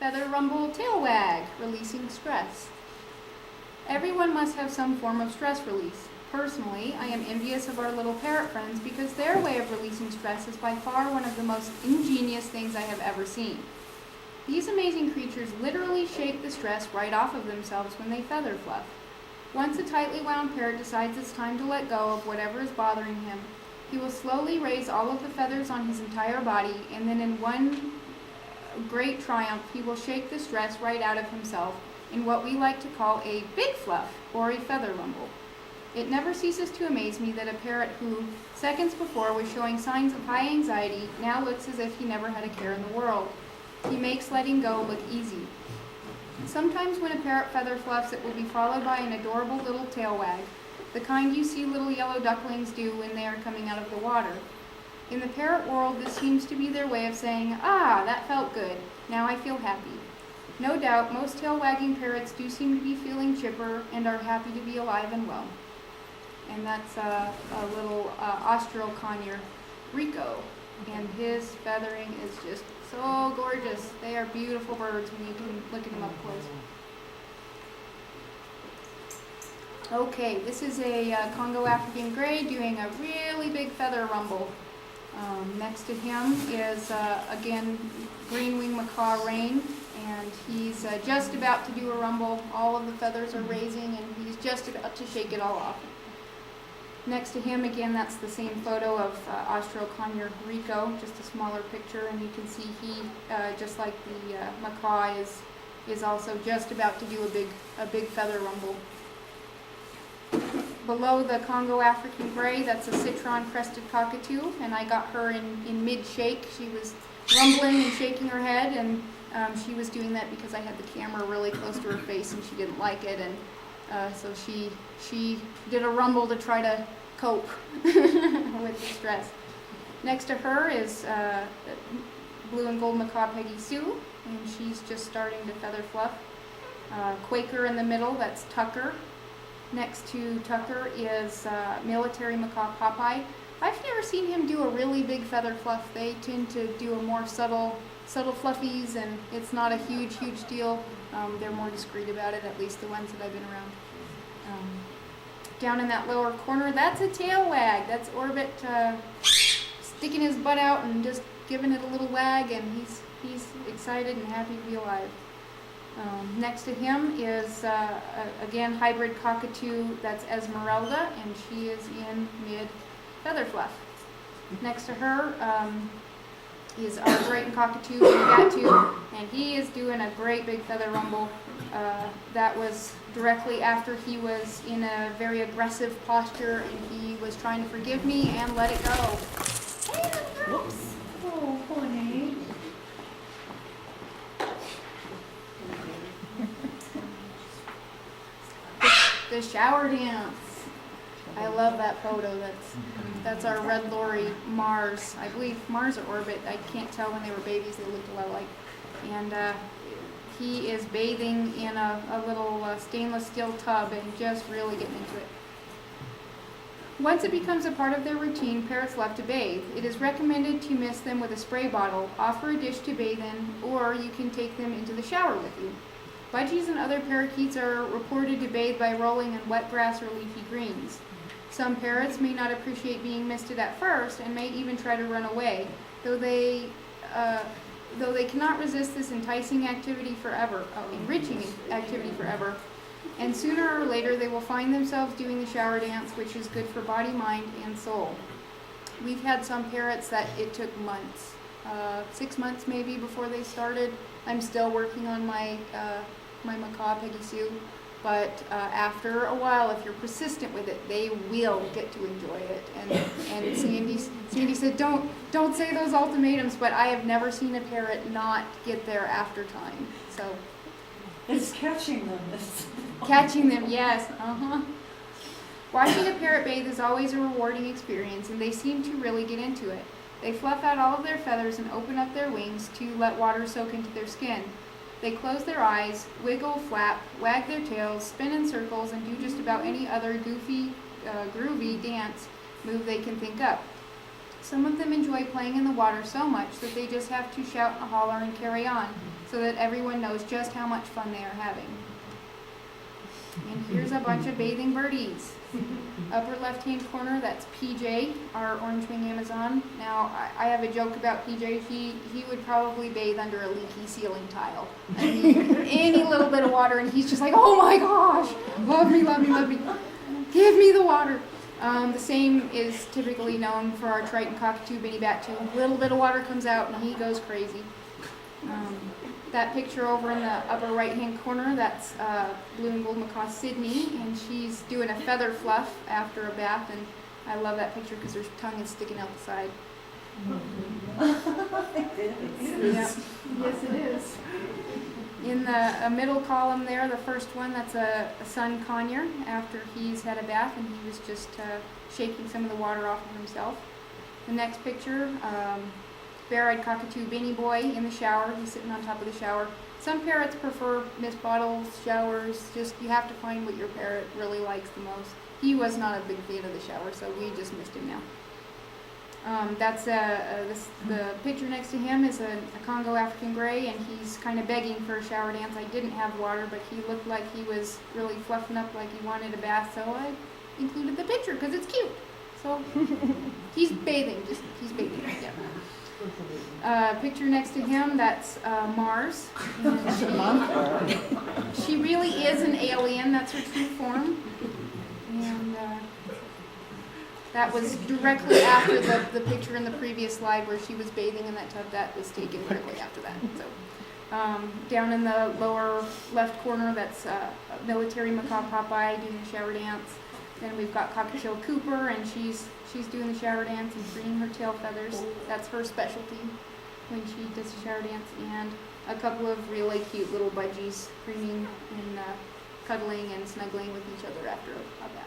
Feather rumble, tail wag, releasing stress. Everyone must have some form of stress release. Personally, I am envious of our little parrot friends because their way of releasing stress is by far one of the most ingenious things I have ever seen. These amazing creatures literally shake the stress right off of themselves when they feather fluff. Once a tightly wound parrot decides it's time to let go of whatever is bothering him, he will slowly raise all of the feathers on his entire body, and then in one great triumph, he will shake the stress right out of himself in what we like to call a big fluff or a feather rumble. It never ceases to amaze me that a parrot who, seconds before, was showing signs of high anxiety now looks as if he never had a care in the world. He makes letting go look easy. Sometimes when a parrot feather fluffs, it will be followed by an adorable little tail wag, the kind you see little yellow ducklings do when they are coming out of the water. In the parrot world, this seems to be their way of saying, "Ah, that felt good. Now I feel happy." No doubt, most tail-wagging parrots do seem to be feeling chipper and are happy to be alive and well. And that's a little Austral conure, Rico, and his feathering is just so gorgeous. They are beautiful birds when you can look at them up close. Okay, this is a Congo African gray doing a really big feather rumble. Next to him is, again, green-winged macaw Rain, and he's just about to do a rumble. All of the feathers are raising, and he's just about to shake it all off. Next to him, again, that's the same photo of Austral conure Rico, just a smaller picture, and you can see he, just like the macaw, is also just about to do a big feather rumble. Below the Congo African gray, that's a citron-crested cockatoo, and I got her in mid-shake. She was rumbling and shaking her head, and she was doing that because I had the camera really close to her face, and she didn't like it, and so she did a rumble to try to cope with the stress. Next to her is blue and gold macaw Peggy Sue, and she's just starting to feather fluff. Quaker in the middle, that's Tucker. Next to Tucker is military macaw Popeye. I've never seen him do a really big feather fluff. They tend to do a more subtle fluffies, and it's not a huge deal. They're more discreet about it, at least the ones that I've been around. Down in that lower corner, that's a tail wag. That's Orbit sticking his butt out and just giving it a little wag, and he's excited and happy to be alive. Next to him is, again, hybrid cockatoo, that's Esmeralda, and she is in mid-feather fluff. Next to her is our great cockatoo, Gatu, and he is doing a great big feather rumble. That was directly after he was in a very aggressive posture, and he was trying to forgive me and let it go. Whoops. Oh, honey. The shower dance. I love that photo. That's our red lorry Mars. I believe Mars or Orbit. I can't tell when they were babies. They looked a lot alike. And he is bathing in a little stainless steel tub and just really getting into it. Once it becomes a part of their routine, parrots love to bathe. It is recommended to mist them with a spray bottle, offer a dish to bathe in, or you can take them into the shower with you. Budgies and other parakeets are reported to bathe by rolling in wet grass or leafy greens. Some parrots may not appreciate being misted at first and may even try to run away, though they cannot resist this enticing activity forever, enriching activity forever. And sooner or later they will find themselves doing the shower dance, which is good for body, mind, and soul. We've had some parrots that it took months, 6 months maybe, before they started. I'm still working on my macaw, Peggy Sue, but after a while, if you're persistent with it, they will get to enjoy it. And Sandy said, don't say those ultimatums, but I have never seen a parrot not get there after time. So It's catching them. catching them, yes. Watching a parrot bathe is always a rewarding experience, and they seem to really get into it. They fluff out all of their feathers and open up their wings to let water soak into their skin. They close their eyes, wiggle, flap, wag their tails, spin in circles, and do just about any other goofy, groovy dance move they can think up. Some of them enjoy playing in the water so much that they just have to shout and holler and carry on so that everyone knows just how much fun they are having. And here's a bunch of bathing birdies. Upper left-hand corner, that's PJ, our orange-wing Amazon. Now, I have a joke about PJ. He would probably bathe under a leaky ceiling tile. I mean, any little bit of water, and he's just like, oh my gosh, love me, love me, love me. Give me the water. The same is typically known for our Triton cockatoo, Benny Bat-too. Little bit of water comes out, and he goes crazy. That picture over in the upper right-hand corner, that's blue and gold macaw Sydney, and she's doing a feather fluff after a bath, and I love that picture because her tongue is sticking out the side. Yep. Yes, it is. In the middle column there, the first one, that's a sun conure after he's had a bath, and he was just shaking some of the water off of himself. The next picture, bare-eyed cockatoo Benny Boy in the shower. He's sitting on top of the shower. Some parrots prefer mist bottles, showers. Just you have to find what your parrot really likes the most. He was not a big fan of the shower, so we just missed him now. The picture next to him is a Congo African gray, and he's kind of begging for a shower dance. I didn't have water, but he looked like he was really fluffing up like he wanted a bath, so I included the picture because it's cute. So he's bathing, he's bathing, yeah. Picture next to him, that's Mars. She really is an alien, that's her true form. And that was directly after the picture in the previous slide where she was bathing in that tub. That was taken directly after that. So, down in the lower left corner, that's military macaw Popeye doing the shower dance. Then we've got cockatiel Cooper, and she's doing the shower dance and freeing her tail feathers. That's her specialty when she does the shower dance. And a couple of really cute little budgies screaming and cuddling and snuggling with each other after a bath.